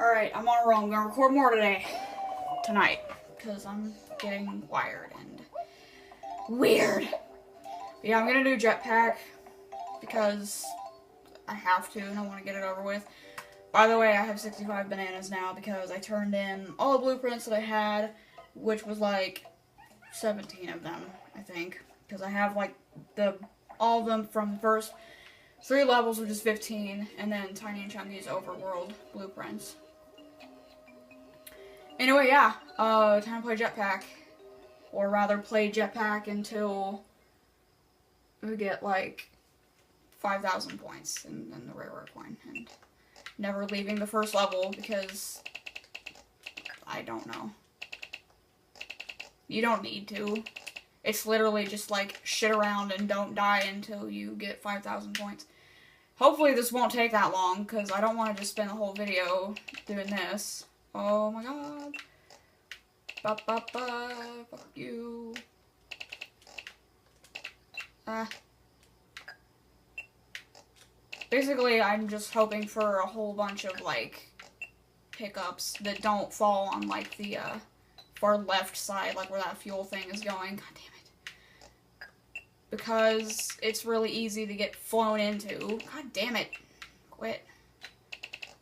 Alright, I'm on a roll. I'm gonna record more tonight, because I'm getting wired and weird. But yeah, I'm gonna do jetpack, because I have to and I want to get it over with. By the way, I have 65 bananas now, because I turned in all the blueprints that I had, which was like 17 of them, I think. Because I have like all of them from the first 3 levels, which is 15, and then Tiny and Chunky's overworld blueprints. Anyway, yeah, time to play jetpack. Or rather, play jetpack until we get like 5,000 points in the rare coin. And never leaving the first level because I don't know. You don't need to. It's literally just like shit around and don't die until you get 5,000 points. Hopefully this won't take that long, because I don't want to just spend the whole video doing this. Oh my god. Fuck you. Basically, I'm just hoping for a whole bunch of, like, pickups that don't fall on, like, the, far left side, like where that fuel thing is going. God damn it. Because it's really easy to get flown into. God damn it. Quit.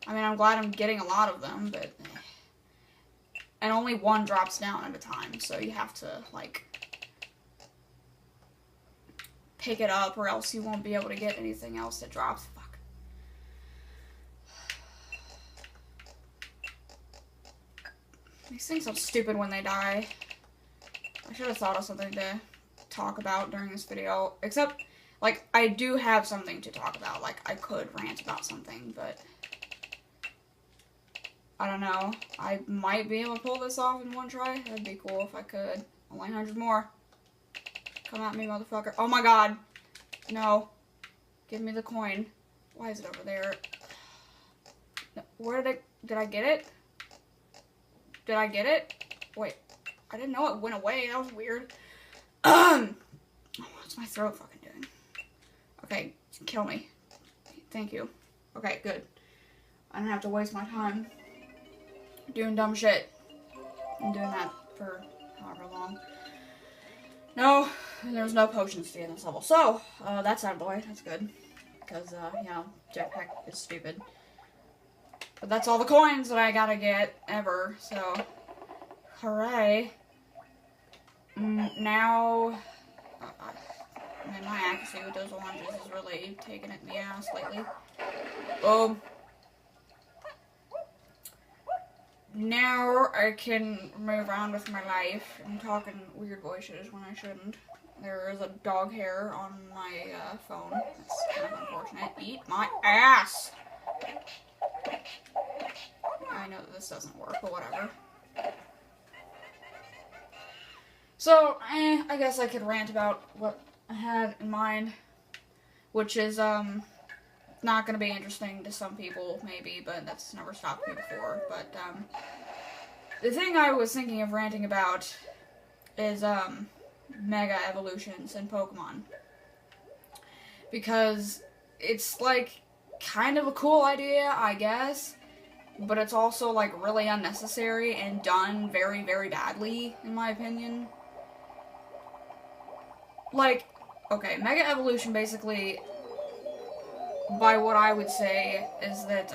I mean, I'm glad I'm getting a lot of them, but... And only one drops down at a time, so you have to, like... pick it up, or else you won't be able to get anything else that drops. Fuck. These things are stupid when they die. I should have thought of something to talk about during this video. Except, like, I do have something to talk about. Like, I could rant about something, but... I don't know. I might be able to pull this off in one try. That'd be cool if I could. Only 100 more. Come at me, motherfucker. Oh my god. No. Give me the coin. Why is it over there? Where did I get it? Did I get it? Wait. I didn't know it went away. That was weird. Oh, what's my throat fucking doing? Okay. Kill me. Thank you. Okay, good. I don't have to waste my time doing dumb shit. I'm doing that for however long. No, there's no potions to get in this level. So, that's out of the way. That's good. Because, you know, jetpack is stupid. But that's all the coins that I gotta get ever, so... Hooray. Now... man, my accuracy with those oranges is really taking it in the ass lately. Boom. Now I can move on with my life. I'm talking weird voices when I shouldn't. There is a dog hair on my phone. That's kind of unfortunate. Eat my ass! I know that this doesn't work, but whatever. So, I guess I could rant about what I had in mind. Which is, not gonna be interesting to some people, maybe, but that's never stopped me before. But, the thing I was thinking of ranting about is, Mega Evolutions in Pokemon. Because it's, like, kind of a cool idea, I guess, but it's also, like, really unnecessary and done very, very badly, in my opinion. Like, okay, Mega Evolution basically... by what I would say is that,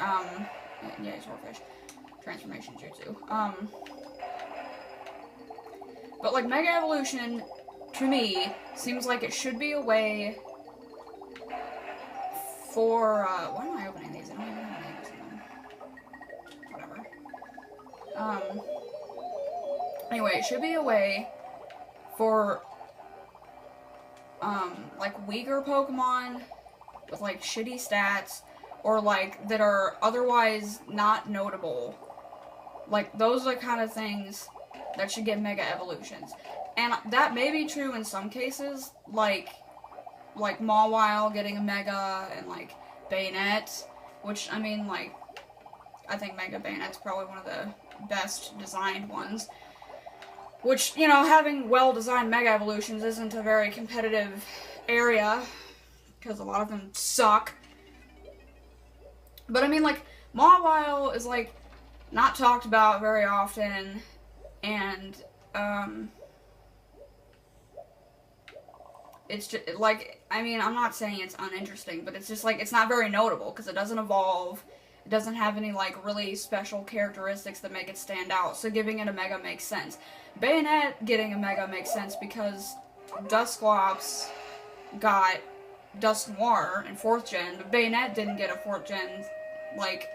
yeah, swordfish. Transformation jutsu. But, like, Mega Evolution, to me, seems like it should be a way for, why am I opening these? I don't even have names in them. Whatever. Anyway, it should be a way for, like, weaker Pokemon with, like, shitty stats, or, like, that are otherwise not notable. Like, those are the kind of things that should get Mega Evolutions. And that may be true in some cases, like Mawile getting a Mega, and, like, Bayonet, which, I mean, like, I think Mega Bayonet's probably one of the best designed ones. Which, you know, having well-designed Mega Evolutions isn't a very competitive area, because a lot of them suck. But I mean, like, Mawile is, like, not talked about very often, and, it's just, like, I mean, I'm not saying it's uninteresting, but it's just, like, it's not very notable, because it doesn't evolve, it doesn't have any, like, really special characteristics that make it stand out, so giving it a Mega makes sense. Bayonet getting a Mega makes sense because Dusclops got Dusk Noir in 4th gen, but Bayonet didn't get a 4th gen, like,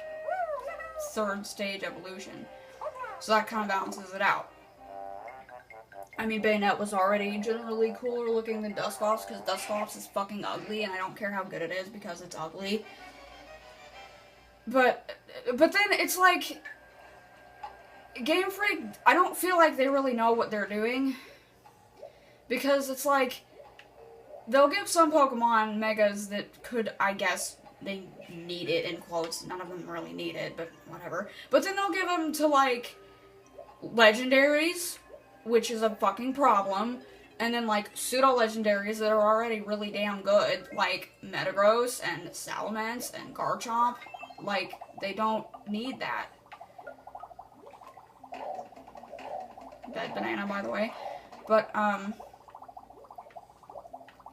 3rd stage evolution. So that kind of balances it out. I mean, Bayonet was already generally cooler looking than Dusclops, because Dusclops is fucking ugly, and I don't care how good it is because it's ugly. But then it's like, Game Freak, I don't feel like they really know what they're doing. Because it's like, they'll give some Pokemon Megas that could, I guess, they need it, in quotes. None of them really need it, but whatever. But then they'll give them to, like, Legendaries, which is a fucking problem. And then, like, pseudo-legendaries that are already really damn good, like Metagross and Salamence and Garchomp. Like, they don't need that. Dead banana, by the way. But,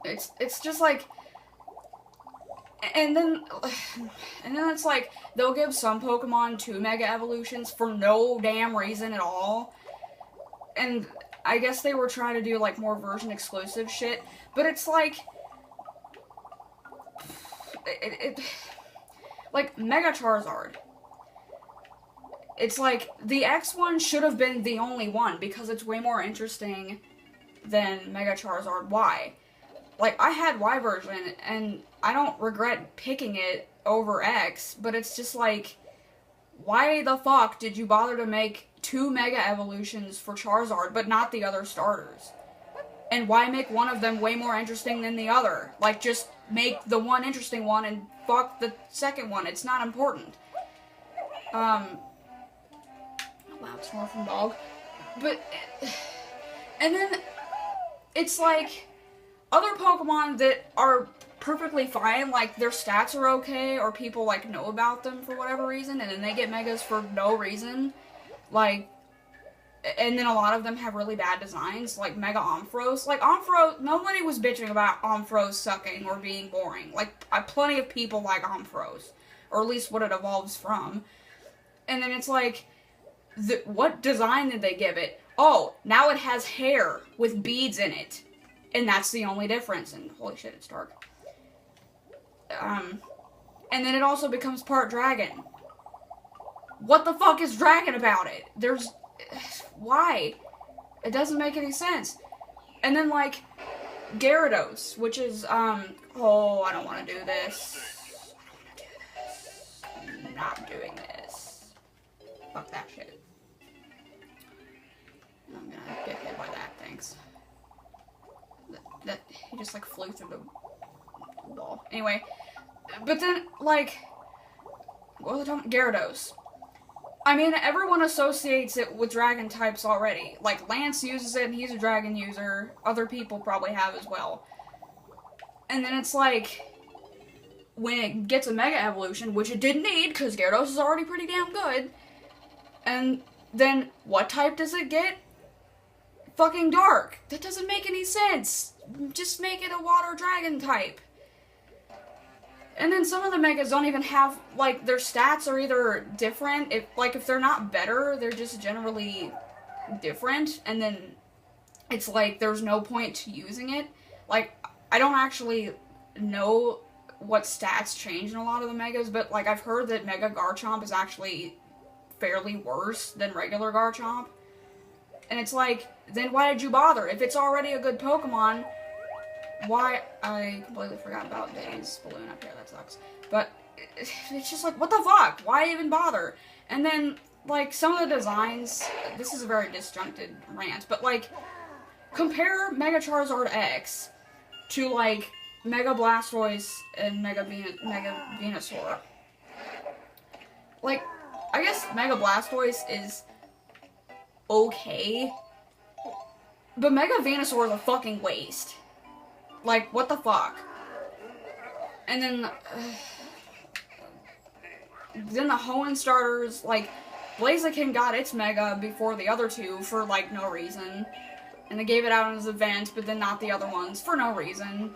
it's just like, and then it's like, they'll give some Pokemon 2 Mega Evolutions for no damn reason at all. And I guess they were trying to do, like, more version exclusive shit, but it's like, like, Mega Charizard. It's like, the X one should have been the only one, because it's way more interesting than Mega Charizard Y. Like, I had Y version, and I don't regret picking it over X, but it's just like, why the fuck did you bother to make 2 Mega Evolutions for Charizard, but not the other starters? And why make one of them way more interesting than the other? Like, just make the one interesting one and fuck the second one. It's not important. Loud snore from dog. But, and then, it's like, other Pokemon that are perfectly fine, like, their stats are okay, or people, like, know about them for whatever reason, and then they get Megas for no reason, like, and then a lot of them have really bad designs, like Mega Ampharos. Like, Ampharos, nobody was bitching about Ampharos sucking or being boring. Like, plenty of people like Ampharos, or at least what it evolves from. And then it's like, what design did they give it? Oh, now it has hair with beads in it. And that's the only difference. And holy shit, it's dark. And then it also becomes part dragon. What the fuck is dragon about it? Why? It doesn't make any sense. And then, like, Gyarados, which is, oh, I don't want to do this. I'm not doing this. Fuck that shit. I'm gonna get hit by that, thanks. That he just, like, flew through the wall. Anyway, but then, like, what was I talking? Gyarados. I mean, everyone associates it with dragon types already. Like, Lance uses it, and he's a dragon user. Other people probably have as well. And then it's like, when it gets a Mega Evolution, which it didn't need, because Gyarados is already pretty damn good, and then, what type does it get? Fucking dark. That doesn't make any sense. Just make it a water dragon type. And then some of the Megas don't even have, like, their stats are either different, if they're not better, they're just generally different, and then it's like, there's no point to using it. Like, I don't actually know what stats change in a lot of the Megas, but, like, I've heard that Mega Garchomp is actually fairly worse than regular Garchomp. And it's like, then why did you bother? If it's already a good Pokemon, why? I completely forgot about Day's balloon up here, that sucks. But, it's just like, what the fuck? Why even bother? And then, like, some of the designs, this is a very disjuncted rant, but, like, compare Mega Charizard X to, like, Mega Blastoise and Mega Venusaur. Like, I guess Mega Blastoise is okay, but Mega Venusaur is a fucking waste. Like, what the fuck? And then the Hoenn starters, like, Blaziken got its Mega before the other two for, like, no reason. And they gave it out as an event, but then not the other ones for no reason.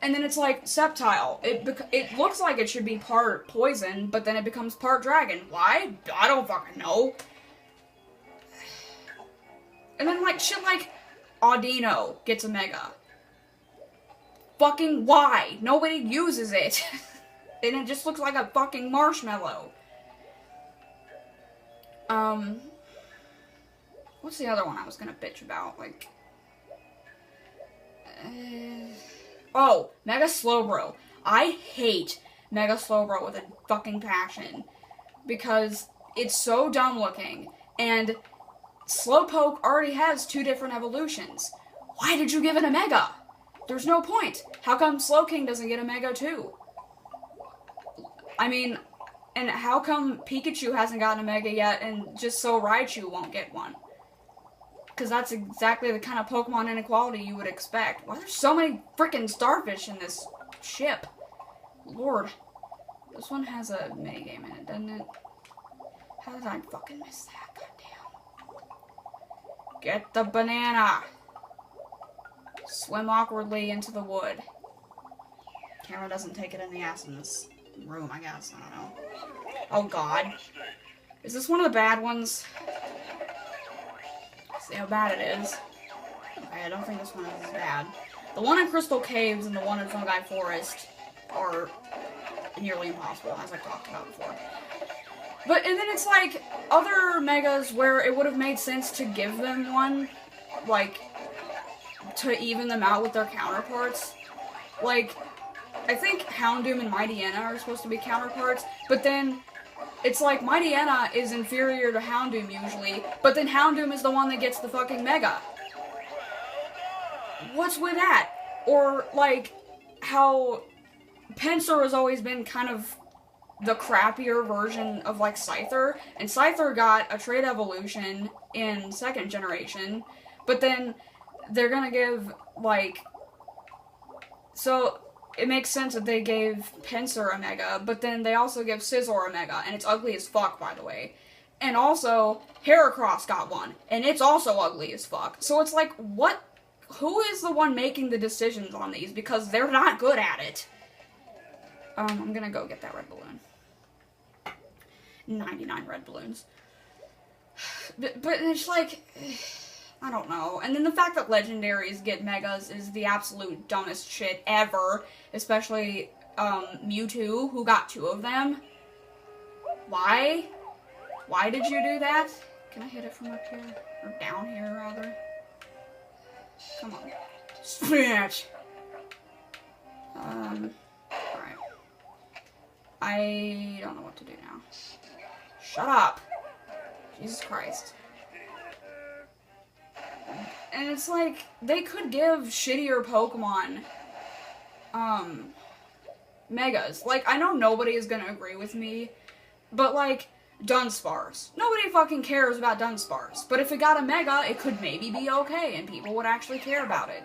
And then it's like, Sceptile. It looks like it should be part poison, but then it becomes part dragon. Why? I don't fucking know. And then, like, shit like Audino gets a Mega. Fucking why? Nobody uses it. And it just looks like a fucking marshmallow. What's the other one I was gonna bitch about? Like, oh, Mega Slowbro. I hate Mega Slowbro with a fucking passion. Because it's so dumb looking. And Slowpoke already has 2 different evolutions. Why did you give it a Mega? There's no point. How come Slowking doesn't get a Mega too? I mean, and how come Pikachu hasn't gotten a Mega yet and just so Raichu won't get one? Because that's exactly the kind of Pokemon inequality you would expect. Why are there so many freaking starfish in this ship? Lord. This one has a minigame in it, doesn't it? How did I fucking miss that? Goddamn. Get the banana! Swim awkwardly into the wood. Camera doesn't take it in the ass in this room, I guess. I don't know. Oh god. Is this one of the bad ones? See how bad it is. Okay, I don't think this one is as bad. The one in Crystal Caves and the one in Fungi Forest are nearly impossible, as I've talked about before. But, and then it's like, other Megas where it would have made sense to give them one, like, to even them out with their counterparts. Like, I think Houndoom and Mightyena are supposed to be counterparts, but then it's like Mightyena is inferior to Houndoom usually, but then Houndoom is the one that gets the fucking Mega. What's with that? Or, like, how Pinsir has always been kind of the crappier version of, like, Scyther, and Scyther got a trait evolution in 2nd generation, but then they're gonna give, like, so it makes sense that they gave Pinsir a Mega, but then they also give Scizor a Mega, and it's ugly as fuck, by the way. And also, Heracross got one, and it's also ugly as fuck. So it's like, what? Who is the one making the decisions on these? Because they're not good at it. I'm gonna go get that red balloon. 99 red balloons. But it's like, I don't know. And then the fact that legendaries get Megas is the absolute dumbest shit ever. Especially, Mewtwo, who got 2 of them. Why? Why did you do that? Can I hit it from up here? Or down here, rather? Come on. Smash! Alright. I don't know what to do now. Shut up! Jesus Christ. And it's like, they could give shittier Pokemon, Megas. Like, I know nobody is gonna agree with me, but like, Dunsparce. Nobody fucking cares about Dunsparce. But if it got a Mega, it could maybe be okay, and people would actually care about it.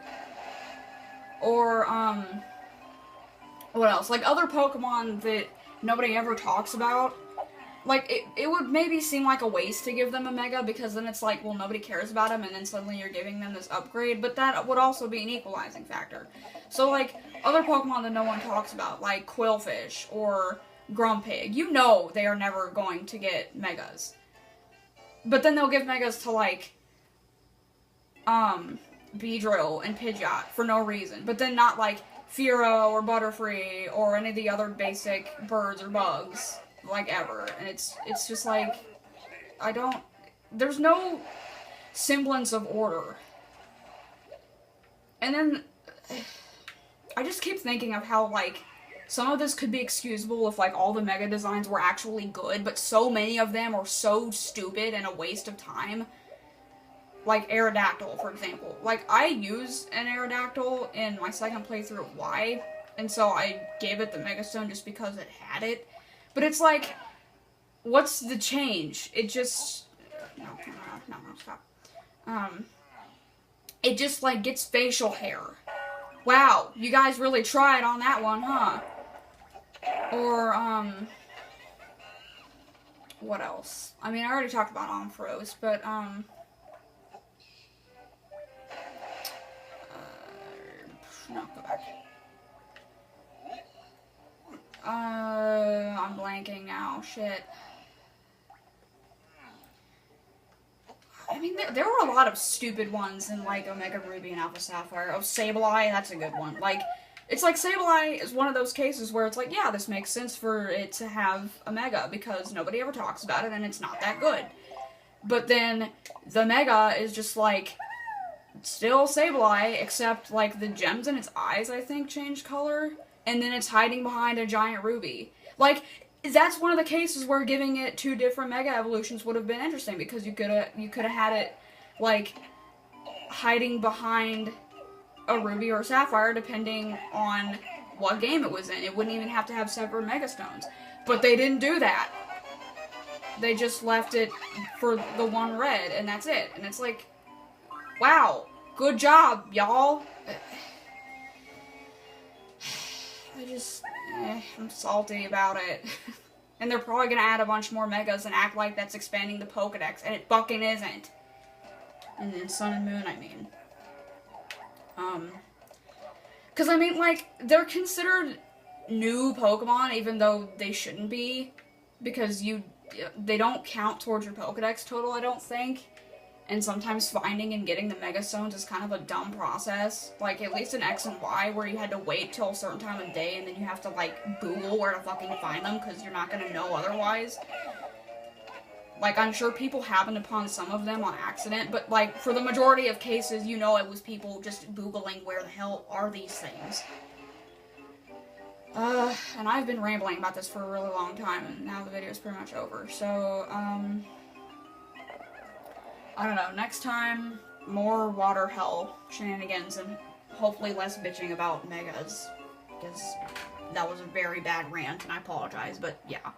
Or, what else? Like, other Pokemon that nobody ever talks about. Like, it would maybe seem like a waste to give them a Mega, because then it's like, well, nobody cares about them, and then suddenly you're giving them this upgrade, but that would also be an equalizing factor. So, like, other Pokemon that no one talks about, like Quillfish or Grumpig, you know they are never going to get Megas. But then they'll give Megas to, like, Beedrill and Pidgeot for no reason, but then not, like, Fearow or Butterfree or any of the other basic birds or bugs. Like, ever. And it's just like, there's no semblance of order. And then, I just keep thinking of how, like, some of this could be excusable if, like, all the Mega designs were actually good, but so many of them are so stupid and a waste of time. Like, Aerodactyl, for example. Like, I use an Aerodactyl in my 2nd playthrough of Y, and so I gave it the Mega Stone just because it had it. But it's like, what's the change? It just, no, stop. It just, like, gets facial hair. Wow, you guys really tried on that one, huh? Or, What else? I mean, I already talked about Ampharos, but, no, go back. I'm blanking now. Shit. I mean, there were a lot of stupid ones in, like, Omega Ruby and Alpha Sapphire. Oh, Sableye, that's a good one. Like, it's like Sableye is one of those cases where it's like, yeah, this makes sense for it to have a Mega, because nobody ever talks about it, and it's not that good. But then, the Mega is just, like, still Sableye, except, like, the gems in its eyes, I think, changed color, and then it's hiding behind a giant ruby. Like, that's one of the cases where giving it 2 different Mega Evolutions would have been interesting, because you could have had it, like, hiding behind a Ruby or a Sapphire, depending on what game it was in. It wouldn't even have to have separate Mega Stones. But they didn't do that. They just left it for the one red, and that's it. And it's like, wow, good job, y'all. I'm salty about it. And they're probably gonna add a bunch more Megas and act like that's expanding the Pokedex, and it fucking isn't. And then Sun and Moon, I mean. Cause I mean, like, they're considered new Pokemon, even though they shouldn't be. Because they don't count towards your Pokedex total, I don't think. And sometimes finding and getting the Mega Stones is kind of a dumb process. Like, at least in X and Y, where you had to wait till a certain time of day, and then you have to, like, Google where to fucking find them, because you're not gonna know otherwise. Like, I'm sure people happened upon some of them on accident, but, like, for the majority of cases, you know it was people just Googling where the hell are these things. And I've been rambling about this for a really long time, and now the video's pretty much over, so, I don't know, next time, more water hell shenanigans, and hopefully less bitching about Megas, because that was a very bad rant, and I apologize, but yeah.